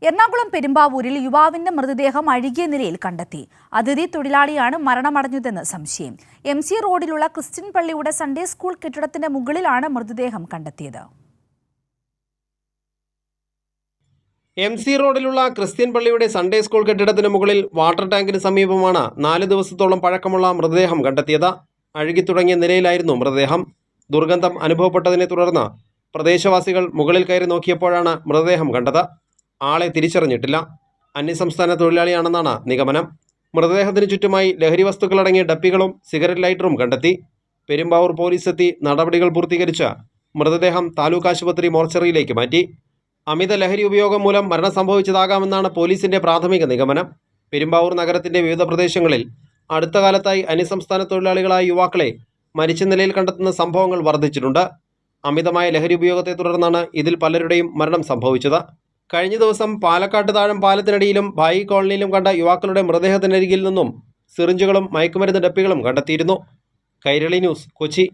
എറണാകുളം പെരുമ്പാവൂരിൽ യുവാവിന്റെ മൃതദേഹം അഴുകിയ നിലയിൽ കണ്ടെത്തി. അതിഥി തൊഴിലാളിയാണ് മരണമടഞ്ഞതെന്ന് സംശയം. MC റോഡിലുള്ള ക്രിസ്ത്യൻ പള്ളിയുടെ സൺഡേ സ്കൂൾ കെട്ടിടത്തിന്റെ മുകളിലാണ് മൃതദേഹം കണ്ടെത്തിയത്. MC റോഡിലുള്ള ക്രിസ്ത്യൻ പള്ളിയുടെ സൺഡേ സ്കൂൾ കെട്ടിടത്തിന് മുകളിൽ വാട്ടർ ടാങ്കിന് സമീപമാണ് 4 ദിവസത്തോളം പഴക്കമുള്ള മൃതദേഹം കണ്ടെത്തിയത്. അഴുകിത്തുടങ്ങിയ നിലയിലായിരുന്നു മൃതദേഹം. ദുർഗന്ധം അനുഭവപ്പെട്ടതിനെ തുടർന്ന് പ്രദേശവാസികൾ മുകളിൽ കയറി നോക്കിയപ്പോഴാണ് മൃതദേഹം കണ്ടത്. ആളെ തിരിച്ചറിഞ്ഞിട്ടില്ല. അന്യസംസ്ഥാന തൊഴിലാളിയാണെന്നാണ് നിഗമനം. മൃതദേഹത്തിന് ചുറ്റുമായി ലഹരി വസ്തുക്കളടങ്ങിയ ഡപ്പികളും സിഗരറ്റ് ലൈറ്ററും കണ്ടെത്തി. പെരുമ്പാവൂർ പോലീസ് എത്തി നടപടികൾ പൂർത്തീകരിച്ച് മൃതദേഹം താലൂക്ക് ആശുപത്രി മോർച്ചറിയിലേക്ക് മാറ്റി. അമിത ലഹരി ഉപയോഗം മൂലം മരണം സംഭവിച്ചതാകാമെന്നാണ് പോലീസിന്റെ പ്രാഥമിക നിഗമനം. പെരുമ്പാവൂർ നഗരത്തിന്റെ വിവിധ പ്രദേശങ്ങളിൽ അടുത്ത കാലത്തായി അന്യസംസ്ഥാന തൊഴിലാളികളായ യുവാക്കളെ മരിച്ച നിലയിൽ കണ്ടെത്തുന്ന സംഭവങ്ങൾ വർദ്ധിച്ചിട്ടുണ്ട്. അമിതമായ ലഹരി ഉപയോഗത്തെ തുടർന്നാണ് ഇതിൽ പലരുടെയും മരണം സംഭവിച്ചത്. കഴിഞ്ഞ ദിവസം പാലക്കാട്ട് താഴം പാലത്തിനടിയിലും ഭായി കോളനിയിലും കണ്ട യുവാക്കളുടെ മൃതദേഹത്തിനരികിൽ നിന്നും സിറിഞ്ചുകളും മയക്കുമരുന്ന് ഡപ്പികളും കണ്ടെത്തിയിരുന്നു. കൈരളി ന്യൂസ്, കൊച്ചി.